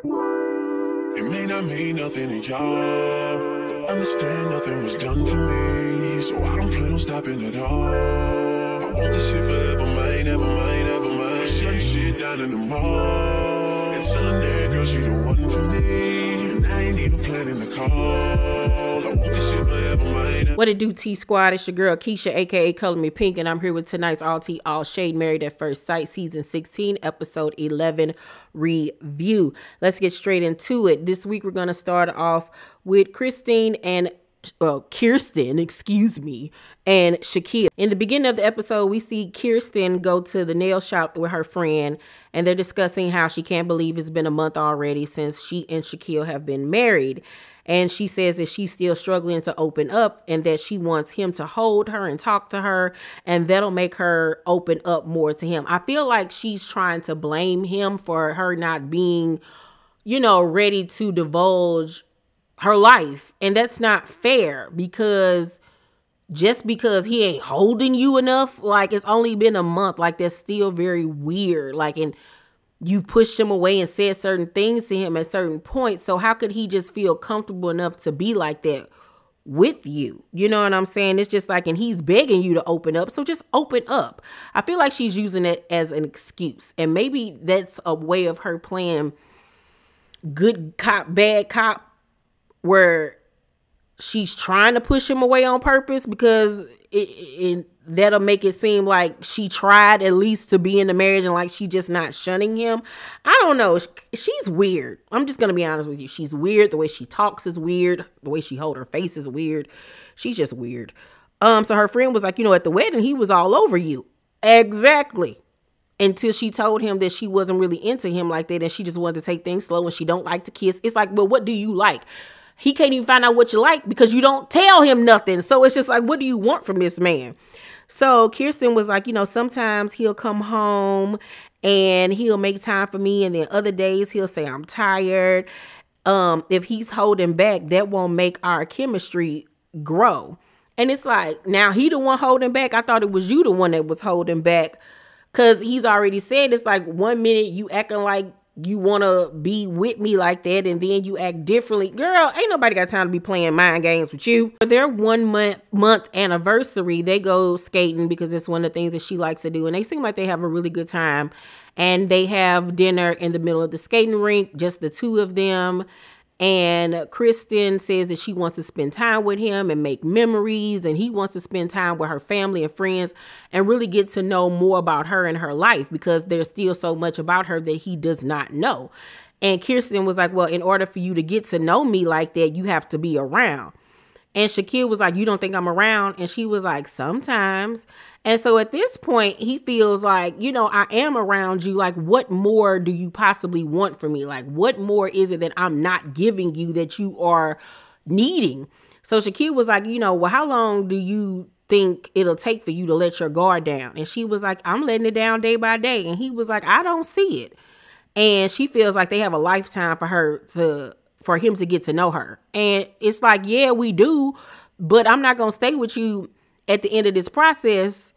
It may not mean nothing to y'all, understand nothing was done for me, so I don't plan on stopping at all. I want this shit forever, mine, ever mine, ever mine. I'm shutting shit down in the mall, and telling that girl she the one for me, and I ain't even planning to call. I want this shit forever, mine. What it do, T Squad? It's your girl Keisha, aka Color Me Pynk, and I'm here with tonight's All Tea All Shade Married at First Sight season 16 episode 11 review. Let's get straight into it. This week we're gonna start off with Kirsten, and Shaquille. In the beginning of the episode, we see Kirsten go to the nail shop with her friend, and they're discussing how she can't believe it's been a month already since she and Shaquille have been married. And she says that she's still struggling to open up and that she wants him to hold her and talk to her, and that'll make her open up more to him. I feel like she's trying to blame him for her not being, ready to divulge her life. And that's not fair, because just because he ain't holding you enough, like, it's only been a month, like, that's still very weird. Like, and you've pushed him away and said certain things to him at certain points. So how could he just feel comfortable enough to be like that with you? You know what I'm saying? It's just like, and he's begging you to open up. So just open up. I feel like she's using it as an excuse. And maybe that's a way of her playing good cop, bad cop, where she's trying to push him away on purpose, because that'll make it seem like she tried at least to be in the marriage and like she just not shunning him. I don't know. She's weird. I'm just going to be honest with you. She's weird. The way she talks is weird. The way she hold her face is weird. She's just weird. So her friend was like, at the wedding, he was all over you. Exactly. Until she told him that she wasn't really into him like that, and she just wanted to take things slow, and she don't like to kiss. It's like, well, what do you like? He can't even find out what you like because you don't tell him nothing. So it's just like, what do you want from this man? So Kirsten was like, sometimes he'll come home and he'll make time for me, and then other days he'll say, I'm tired. If he's holding back, that won't make our chemistry grow. And it's like, now he the one holding back. I thought it was you the one that was holding back, because he's already said, it's like 1 minute you acting like you want to be with me like that, and then you act differently. Girl, ain't nobody got time to be playing mind games with you. For their 1 month anniversary, they go skating because it's one of the things that she likes to do, and they seem like they have a really good time. And they have dinner in the middle of the skating rink, just the two of them. And Kirsten says that she wants to spend time with him and make memories, and he wants to spend time with her family and friends and really get to know more about her and her life, because there's still so much about her that he does not know. And Kirsten was like, well, in order for you to get to know me like that, you have to be around. And Shaquille was like, you don't think I'm around? And she was like, sometimes. And so at this point, he feels like, I am around you. Like, what more do you possibly want from me? Like, what more is it that I'm not giving you that you are needing? So Shaquille was like, well, how long do you think it'll take for you to let your guard down? And she was like, I'm letting it down day by day. And he was like, I don't see it. And she feels like they have a lifetime for him to get to know her. And it's like, yeah, we do, but I'm not going to stay with you at the end of this process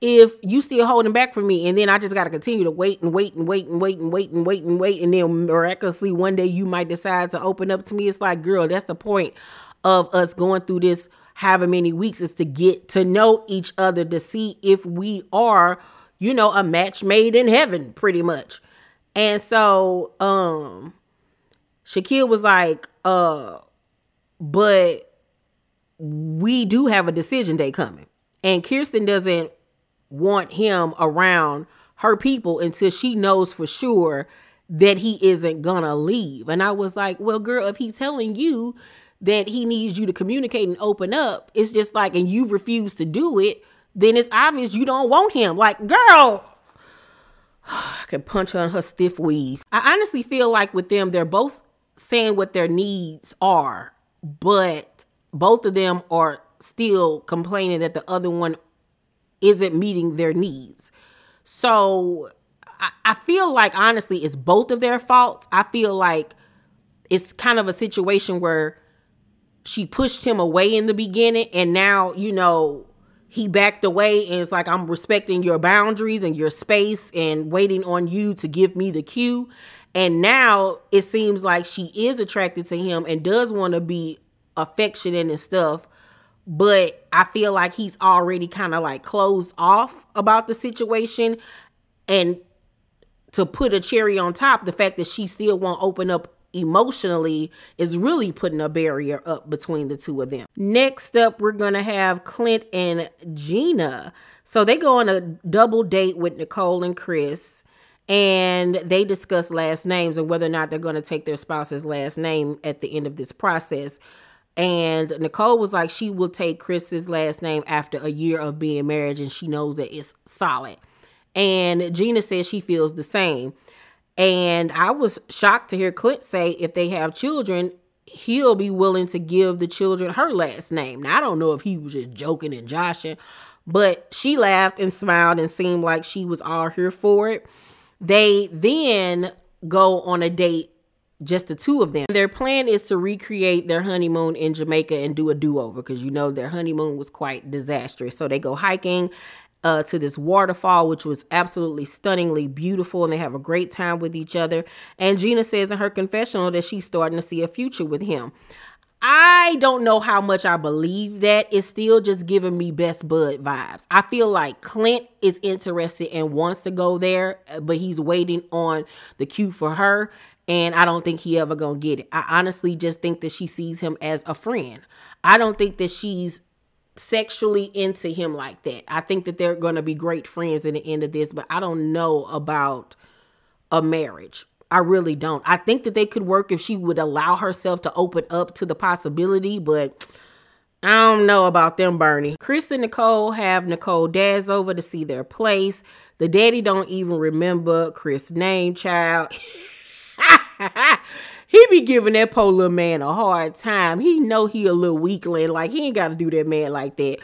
if you still holding back from me. And then I just got to continue to wait and wait and wait and wait and wait and wait and wait. And then miraculously one day you might decide to open up to me. It's like, girl, that's the point of us going through this however many weeks, is to get to know each other, to see if we are, a match made in heaven, pretty much. And so, Shaquille was like, but we do have a decision day coming. And Kirsten doesn't want him around her people until she knows for sure that he isn't gonna leave. And I was like, well, girl, if he's telling you that he needs you to communicate and open up, it's just like, and you refuse to do it, then it's obvious you don't want him. Like, girl, I could punch her in her stiff weave. I honestly feel like with them, they're both saying what their needs are, but both of them are still complaining that the other one isn't meeting their needs. So I feel like, honestly, it's both of their faults. I feel like it's kind of a situation where she pushed him away in the beginning, and now, he backed away, and it's like, I'm respecting your boundaries and your space and waiting on you to give me the cue. And now it seems like she is attracted to him and does want to be affectionate and stuff. But I feel like he's already kind of like closed off about the situation. And to put a cherry on top, the fact that she still won't open up emotionally is really putting a barrier up between the two of them. Next up, we're going to have Clint and Gina. So they go on a double date with Nicole and Chris, and they discuss last names and whether or not they're going to take their spouse's last name at the end of this process. And Nicole was like, she will take Chris's last name after a year of being married, and she knows that it's solid. And Gina says she feels the same. And I was shocked to hear Clint say if they have children, he'll be willing to give the children her last name. Now, I don't know if he was just joking and joshing, but she laughed and smiled and seemed like she was all here for it. They then go on a date, just the two of them. Their plan is to recreate their honeymoon in Jamaica and do a do-over because, you know, their honeymoon was quite disastrous. So they go hiking to this waterfall, which was absolutely stunningly beautiful, and they have a great time with each other. And Gina says in her confessional that she's starting to see a future with him. I don't know how much I believe that. It's still just giving me best bud vibes. I feel like Clint is interested and wants to go there, but he's waiting on the cue for her, and I don't think he ever gonna get it. I honestly just think that she sees him as a friend. I don't think that she's sexually into him like that. I think that they're going to be great friends in the end of this, but I don't know about a marriage. I really don't. I think that they could work if she would allow herself to open up to the possibility, but I don't know about them, Bernie. Chris and Nicole have Nicole dads over to see their place. The daddy don't even remember Chris' name, child. He be giving that poor little man a hard time. He know he a little weakling. Like, he ain't got to do that man like that.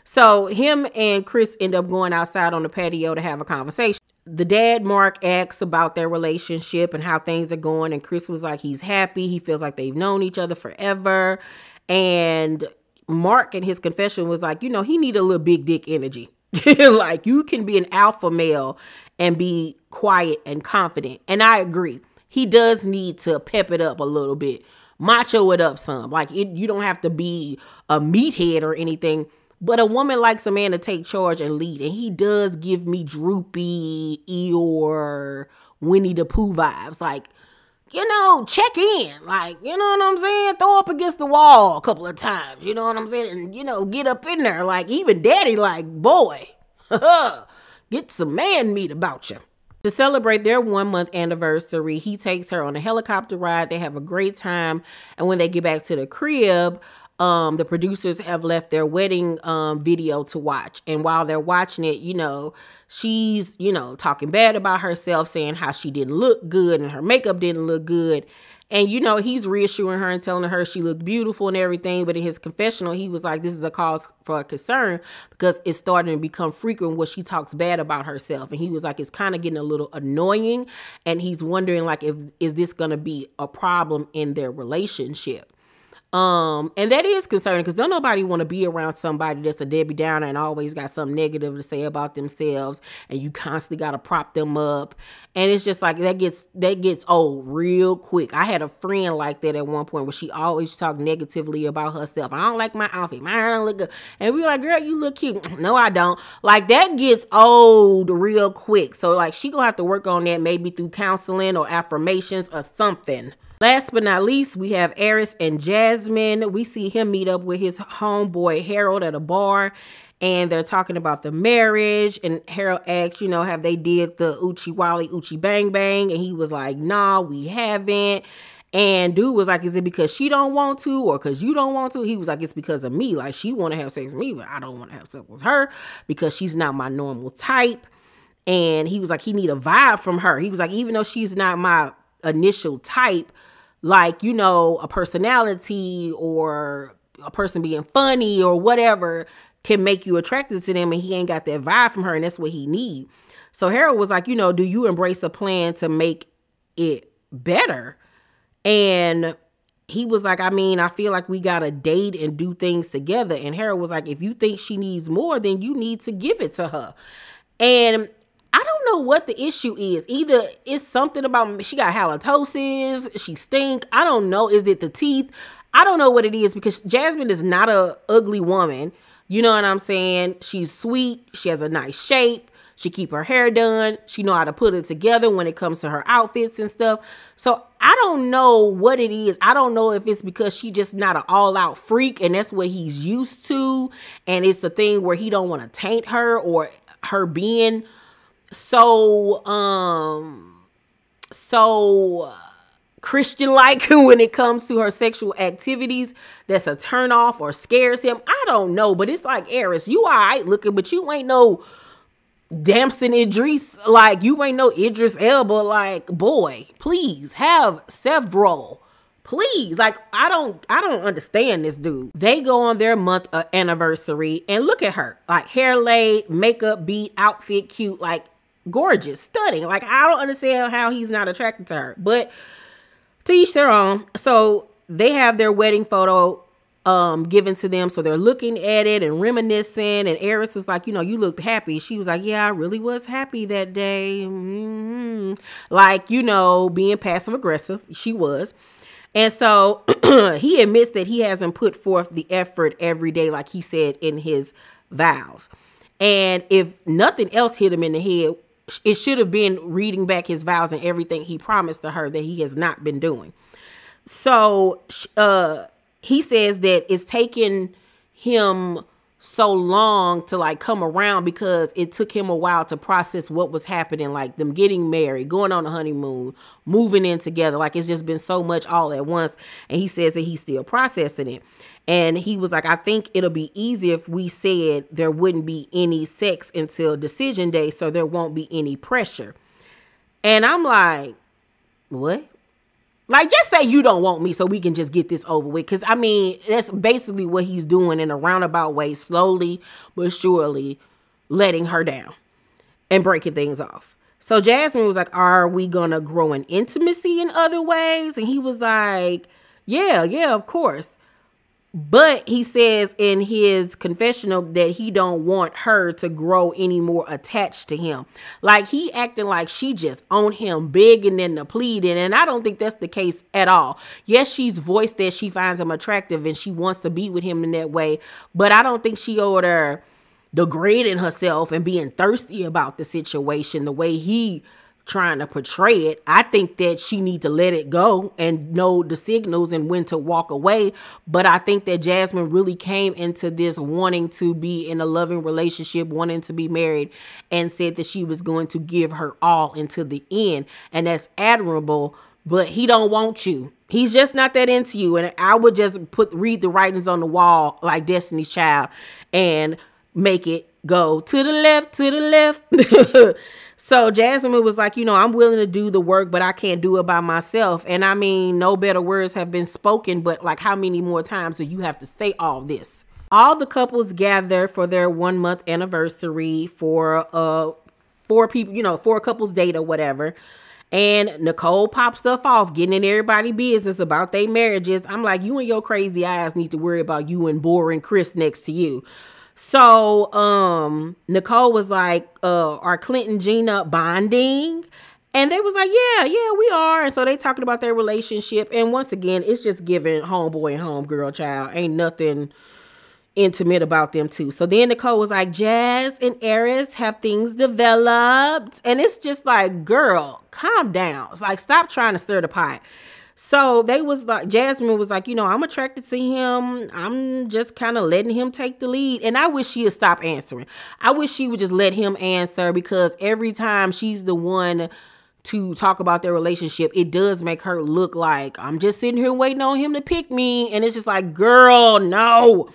So him and Chris end up going outside on the patio to have a conversation. The dad, Mark, asks about their relationship and how things are going. And Chris was like, he's happy. He feels like they've known each other forever. And Mark in his confession was like, you know, he need a little big dick energy. Like, you can be an alpha male and be quiet and confident. And I agree. He does need to pep it up a little bit. Macho it up some. Like, you don't have to be a meathead or anything. But a woman likes a man to take charge and lead. And he does give me droopy Eeyore, Winnie the Pooh vibes. Like, you know, check in. Like, you know what I'm saying? Throw up against the wall a couple of times. You know what I'm saying? And, you know, get up in there. Like, even daddy like, boy, get some man meat about you. To celebrate their 1-month anniversary, he takes her on a helicopter ride. They have a great time. And when they get back to the crib, the producers have left their wedding video to watch. And while they're watching it, you know, she's, you know, talking bad about herself, saying how she didn't look good and her makeup didn't look good. And, you know, he's reassuring her and telling her she looked beautiful and everything. But in his confessional, he was like, this is a cause for concern because it's starting to become frequent where she talks bad about herself. And he was like, it's kind of getting a little annoying. And he's wondering, like, is this going to be a problem in their relationship? And that is concerning because don't nobody want to be around somebody that's a Debbie Downer and always got something negative to say about themselves, and you constantly got to prop them up. And it's just like that gets old real quick. I had a friend like that at one point where she always talked negatively about herself. I don't like my outfit. Mine don't look good. And we were like, girl, you look cute. No, I don't. Like, that gets old real quick. So like, she gonna have to work on that maybe through counseling or affirmations or something. Last but not least, we have Aris and Jasmine. We see him meet up with his homeboy Harold at a bar, and they're talking about the marriage. And Harold asks, you know, have they did the Uchi Wally Uchi Bang Bang? And he was like, nah, we haven't. And dude was like, is it because she don't want to or because you don't want to? He was like, it's because of me. Like, she want to have sex with me, but I don't want to have sex with her because she's not my normal type. And he was like, he need a vibe from her. He was like, even though she's not my initial type, like, you know, a personality or a person being funny or whatever can make you attracted to them, and he ain't got that vibe from her, and that's what he need. So Harold was like, you know, do you embrace a plan to make it better? And he was like, I mean, I feel like we got to date and do things together. And Harold was like, if you think she needs more, then you need to give it to her. And I don't know what the issue is. Either it's something about, she got halitosis, she stink. I don't know. Is it the teeth? I don't know what it is, because Jasmine is not a ugly woman. You know what I'm saying? She's sweet. She has a nice shape. She keep her hair done. She know how to put it together when it comes to her outfits and stuff. So I don't know what it is. I don't know if it's because she just not an all-out freak and that's what he's used to. And it's the thing where he don't want to taint her, or her being so Christian-like when it comes to her sexual activities, that's a turn off or scares him. I don't know, but it's like, Eris, you all right looking, but you ain't no Damson Idris. Like, you ain't no Idris Elba. Like, boy, please have several. Please. Like, I don't understand this dude. They go on their month anniversary, and look at her. Like, hair laid, makeup beat, outfit cute, like gorgeous, stunning. Like, I don't understand how he's not attracted to her. But to each their own. So they have their wedding photo given to them. So they're looking at it and reminiscing. And Eris was like, you know, you looked happy. She was like, yeah, I really was happy that day. Like, you know, being passive aggressive. She was. And so he admits that he hasn't put forth the effort every day, like he said in his vows. And if nothing else hit him in the head, it should have been reading back his vows and everything he promised to her that he has not been doing. So he says that it's taken him so long to like come around because it took him a while to process what was happening, like them getting married, going on a honeymoon, moving in together. Like, it's just been so much all at once. And he says that he's still processing it. And he was like, I think it'll be easier if we said there wouldn't be any sex until decision day, so there won't be any pressure. And I'm like, what? Like, just say you don't want me so we can just get this over with. Because, I mean, that's basically what he's doing in a roundabout way, slowly but surely letting her down and breaking things off. So Jasmine was like, are we going to grow in intimacy in other ways? And he was like, yeah, of course. But he says in his confessional that he don't want her to grow any more attached to him. Like, he acting like she just on him, begging and the pleading. And I don't think that's the case at all. Yes, she's voiced that she finds him attractive and she wants to be with him in that way. But I don't think she owed her degrading herself and being thirsty about the situation the way he trying to portray it. I think that she need to let it go and know the signals and when to walk away. But I think that Jasmine really came into this wanting to be in a loving relationship, wanting to be married, and said that she was going to give her all until the end. And that's admirable, but he don't want you. He's just not that into you. And I would just read the writings on the wall like Destiny's Child and make it go to the left, to the left. So Jasmine was like, you know, I'm willing to do the work, but I can't do it by myself. And I mean, no better words have been spoken, but like, how many more times do you have to say all this? All the couples gather for their 1 month anniversary for 4 people, you know, 4 couples date or whatever. And Nicole pops stuff off, getting in everybody's business about their marriages. I'm like, you and your crazy eyes need to worry about you and boring Chris next to you. So, Nicole was like, are Clint and Gina bonding? And they was like, yeah, we are. And so they talking about their relationship. And once again, it's just giving homeboy and homegirl child. Ain't nothing intimate about them two. So then Nicole was like, Jazz and Eris, have things developed? And it's just like, girl, calm down. It's like, stop trying to stir the pot. So they was like, Jasmine was like, you know, I'm attracted to him. I'm just kind of letting him take the lead. And I wish she would stop answering. I wish she would just let him answer, because every time she's the one to talk about their relationship, it does make her look like I'm just sitting here waiting on him to pick me. And it's just like, girl, no.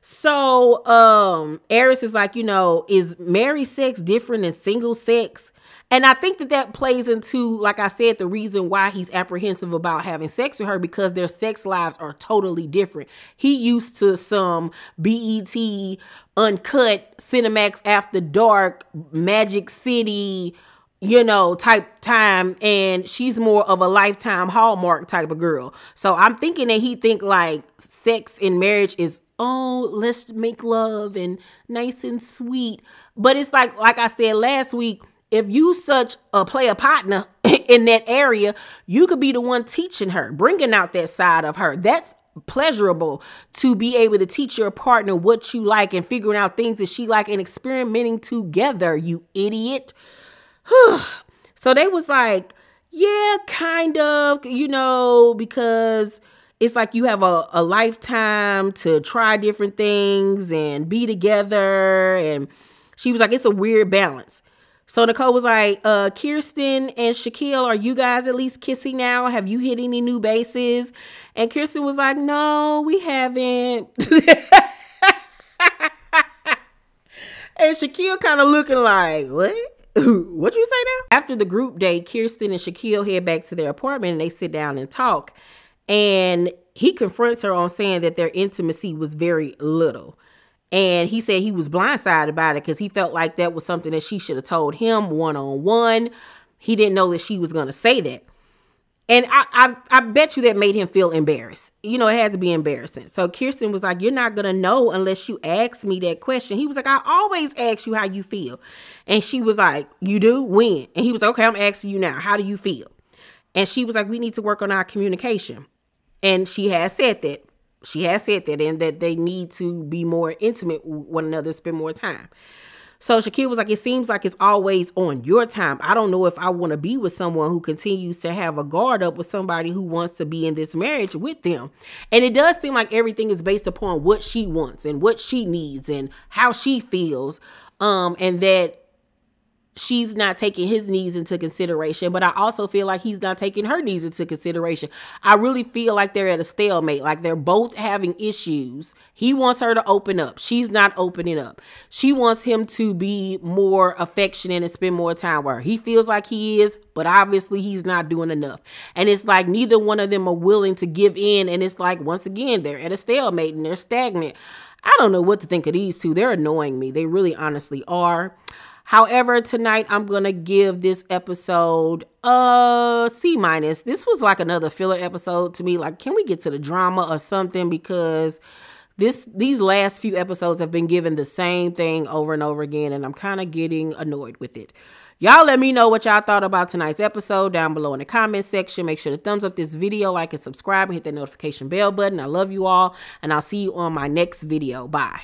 So Eris is like, you know, is married sex different than single sex? And I think that plays into, like I said, the reason why he's apprehensive about having sex with her, because their sex lives are totally different. He used to some BET, Uncut, Cinemax After Dark, Magic City, you know, type time. And she's more of a Lifetime Hallmark type of girl. So I'm thinking that he think like sex in marriage is, oh, let's make love and nice and sweet. But it's like I said last week, if you such a player partner in that area, you could be the one teaching her, bringing out that side of her. That's pleasurable to be able to teach your partner what you like and figuring out things that she like and experimenting together, you idiot. So they was like, yeah, kind of, you know, because it's like you have a lifetime to try different things and be together. And she was like, it's a weird balance. So Nicole was like, Kirsten and Shaquille, are you guys at least kissing now? Have you hit any new bases? And Kirsten was like, no, we haven't. And Shaquille kind of looking like, what? What you say now? After the group date, Kirsten and Shaquille head back to their apartment and they sit down and talk. And he confronts her on saying that their intimacy was very little. And he said he was blindsided about it because he felt like that was something that she should have told him one-on-one. He didn't know that she was going to say that. And I bet you that made him feel embarrassed. You know, it had to be embarrassing. So Kirsten was like, you're not going to know unless you ask me that question. He was like, I always ask you how you feel. And she was like, you do? When? And he was like, okay, I'm asking you now. How do you feel? And she was like, we need to work on our communication. And she has said that. She has said that, and that they need to be more intimate with one another, spend more time. So Shaquille was like, it seems like it's always on your time. I don't know if I want to be with someone who continues to have a guard up with somebody who wants to be in this marriage with them. And it does seem like everything is based upon what she wants and what she needs and how she feels. And that she's not taking his needs into consideration, but I also feel like he's not taking her needs into consideration. I really feel like they're at a stalemate, like they're both having issues. He wants her to open up. She's not opening up. She wants him to be more affectionate and spend more time with her. He feels like he is, but obviously he's not doing enough. And it's like neither one of them are willing to give in. And it's like, once again, they're at a stalemate and they're stagnant. I don't know what to think of these two. They're annoying me. They really honestly are. However, tonight I'm going to give this episode a C-. This was like another filler episode to me. Like, can we get to the drama or something? Because these last few episodes have been given the same thing over and over again, and I'm kind of getting annoyed with it. Y'all let me know what y'all thought about tonight's episode down below in the comment section. Make sure to thumbs up this video, like and subscribe, and hit that notification bell button. I love you all, and I'll see you on my next video. Bye.